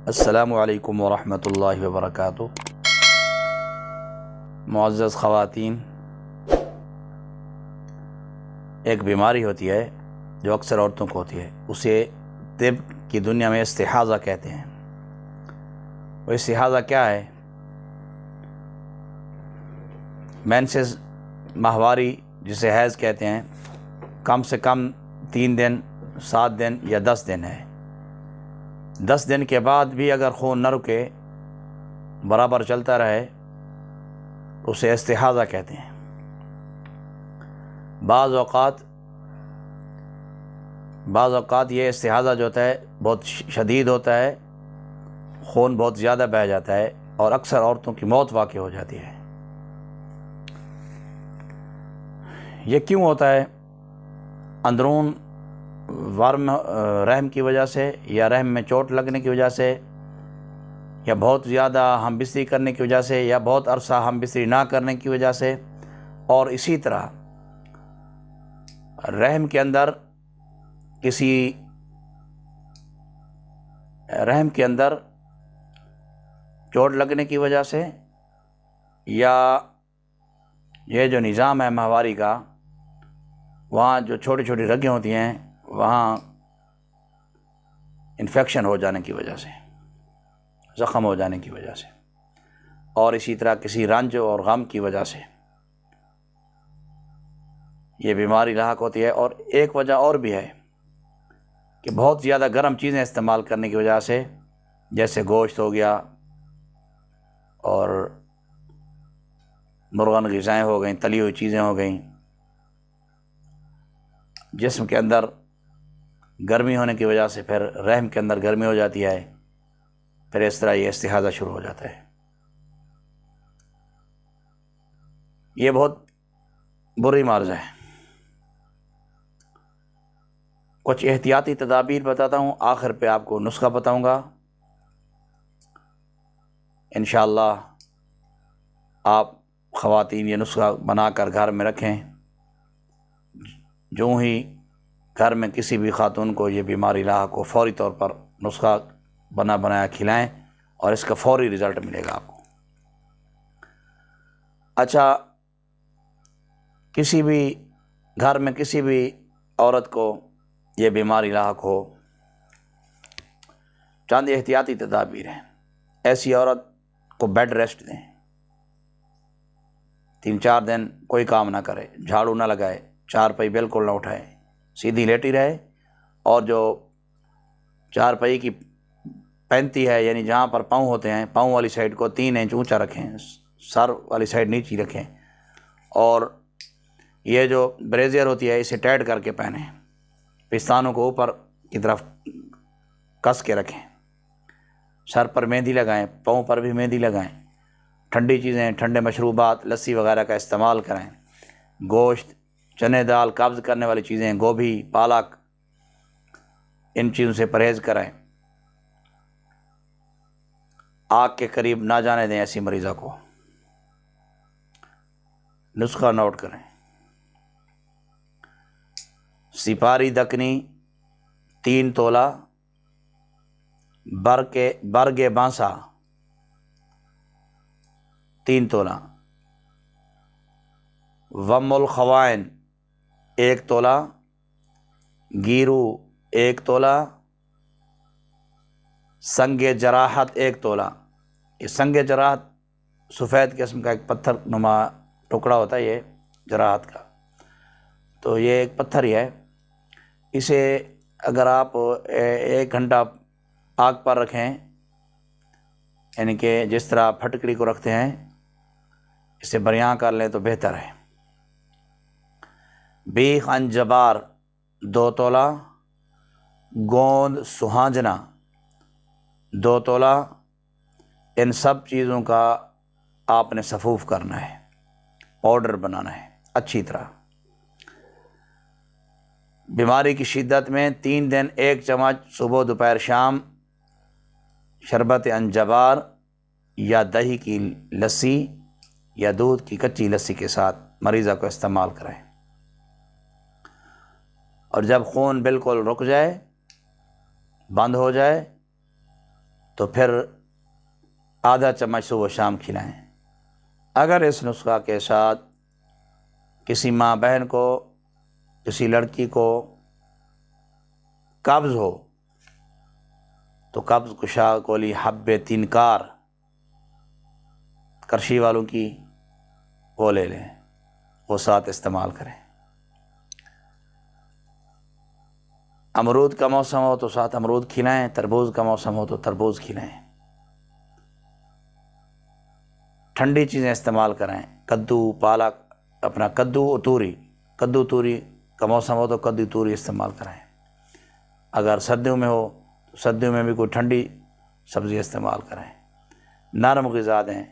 السلام علیکم ورحمۃ اللہ وبرکاتہ۔ معزز خواتین، ایک بیماری ہوتی ہے جو اکثر عورتوں کو ہوتی ہے، اسے طب کی دنیا میں استحاضہ کہتے ہیں۔ وہ استحاضہ کیا ہے؟ مینسز، ماہواری جسے حیض کہتے ہیں، کم سے کم 3 دن، 7 دن یا 10 دن ہے۔ 10 دن کے بعد بھی اگر خون نہ رکے، برابر چلتا رہے، اسے استحاضہ کہتے ہیں۔ بعض اوقات یہ استحاضہ جو ہوتا ہے بہت شدید ہوتا ہے، خون بہت زیادہ بہہ جاتا ہے اور اکثر عورتوں کی موت واقع ہو جاتی ہے۔ یہ کیوں ہوتا ہے؟ اندرون ورم رحم کی وجہ سے، یا رحم میں چوٹ لگنے کی وجہ سے، یا بہت زیادہ ہم بستری کرنے کی وجہ سے، یا بہت عرصہ ہم بستری نہ کرنے کی وجہ سے، اور اسی طرح رحم کے اندر چوٹ لگنے کی وجہ سے، یا یہ جو نظام ہے ماہواری کا، وہاں جو چھوٹی چھوٹی رگیں ہوتی ہیں وہاں انفیکشن ہو جانے کی وجہ سے، زخم ہو جانے کی وجہ سے، اور اسی طرح کسی رنج اور غم کی وجہ سے یہ بیماری لاحق ہوتی ہے۔ اور ایک وجہ اور بھی ہے کہ بہت زیادہ گرم چیزیں استعمال کرنے کی وجہ سے، جیسے گوشت ہو گیا اور مرغن غذائیں ہو گئیں، تلی ہوئی چیزیں ہو گئیں، جسم کے اندر گرمی ہونے کی وجہ سے پھر رحم کے اندر گرمی ہو جاتی ہے، پھر اس طرح یہ استحاضہ شروع ہو جاتا ہے۔ یہ بہت بری مرض ہے۔ کچھ احتیاطی تدابیر بتاتا ہوں، آخر پہ آپ کو نسخہ بتاؤں گا۔ انشاءاللہ آپ خواتین یہ نسخہ بنا کر گھر میں رکھیں۔ جو ہی گھر میں کسی بھی خاتون کو یہ بیماری لاحق ہو، فوری طور پر نسخہ بنایا کھلائیں اور اس کا فوری رزلٹ ملے گا آپ کو۔ اچھا، کسی بھی گھر میں کسی بھی عورت کو یہ بیماری لاحق ہو، چند احتیاطی تدابیر ہیں۔ ایسی عورت کو بیڈ ریسٹ دیں، 3-4 دن کوئی کام نہ کرے، جھاڑو نہ لگائے، چارپائی بالکل نہ اٹھائے، سیدھی لیٹی رہے، اور جو چارپائی کی پینتی ہے، یعنی جہاں پر پاؤں ہوتے ہیں، پاؤں والی سائڈ کو 3 انچ اونچا رکھیں، سر والی سائڈ نیچی رکھیں، اور یہ جو بریزیئر ہوتی ہے اسے ٹائٹ کر کے پہنیں، پستانوں کو اوپر کی طرف کس کے رکھیں، سر پر مہندی لگائیں، پاؤں پر بھی مہندی لگائیں، ٹھنڈی چیزیں، ٹھنڈے مشروبات، لسی وغیرہ کا استعمال کریں، گوشت، چنے دال، قبض کرنے والی چیزیں، گوبھی، پالک، ان چیزوں سے پرہیز کریں۔ آگ کے قریب نہ جانے دیں ایسی مریضہ کو۔ نسخہ نوٹ کریں۔ سپاری دکنی 3 تولہ، برگ بانسا 3 تولہ، وم الخوائن 1 تولہ، گیرو 1 تولہ، سنگ جراحت 1 تولہ۔ یہ سنگ جراحت سفید قسم کا ایک پتھر نما ٹکڑا ہوتا ہے، یہ جراحت کا، تو یہ ایک پتھر ہی ہے۔ اسے اگر آپ 1 گھنٹہ آگ پر رکھیں، یعنی کہ جس طرح پھٹکڑی کو رکھتے ہیں، اسے بریاں کر لیں تو بہتر ہے۔ بیخ انجبار 2 تولہ، گوند سہانجنا 2 تولہ۔ ان سب چیزوں کا آپ نے سفوف کرنا ہے، پاؤڈر بنانا ہے اچھی طرح۔ بیماری کی شدت میں 3 دن 1 چمچ صبح، دوپہر، شام شربت انجبار یا دہی کی لسی یا دودھ کی کچی لسی کے ساتھ مریضہ کو استعمال کریں، اور جب خون بالکل رک جائے، بند ہو جائے، تو پھر آدھا چمچ صبح و شام کھلائیں۔ اگر اس نسخہ کے ساتھ کسی ماں بہن کو، کسی لڑکی کو قبض ہو تو قبض کشا کولی حب تینکار کرشی والوں کی وہ لے لیں، وہ ساتھ استعمال کریں۔ امرود کا موسم ہو تو ساتھ امرود کھلائیں، تربوز کا موسم ہو تو تربوز کھلائیں۔ ٹھنڈی چیزیں استعمال کریں، کدو، پالک، اپنا کدو توری کا موسم ہو تو کدو توری استعمال کریں۔ اگر سردیوں میں ہو تو سردیوں میں بھی کوئی ٹھنڈی سبزی استعمال کریں۔ نرم غذا دیں،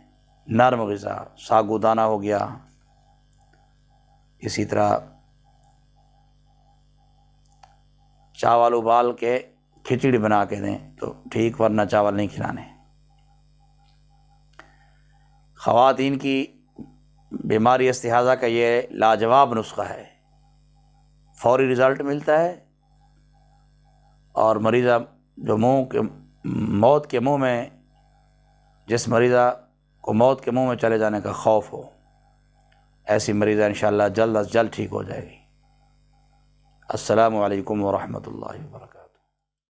نرم غذا، ساگو دانہ ہو گیا، اسی طرح چاول ابال کے کھچڑی بنا کے دیں تو ٹھیک، ورنہ چاول نہیں کھلانے۔ خواتین کی بیماری استحاضہ کا یہ لاجواب نسخہ ہے، فوری رزلٹ ملتا ہے، اور مریضہ جو موت کے منہ میں، جس مریضہ کو موت کے منہ میں چلے جانے کا خوف ہو، ایسی مریضہ انشاءاللہ جلد از جلد ٹھیک ہو جائے گی۔ السلام علیکم ورحمۃ اللہ وبرکاتہ۔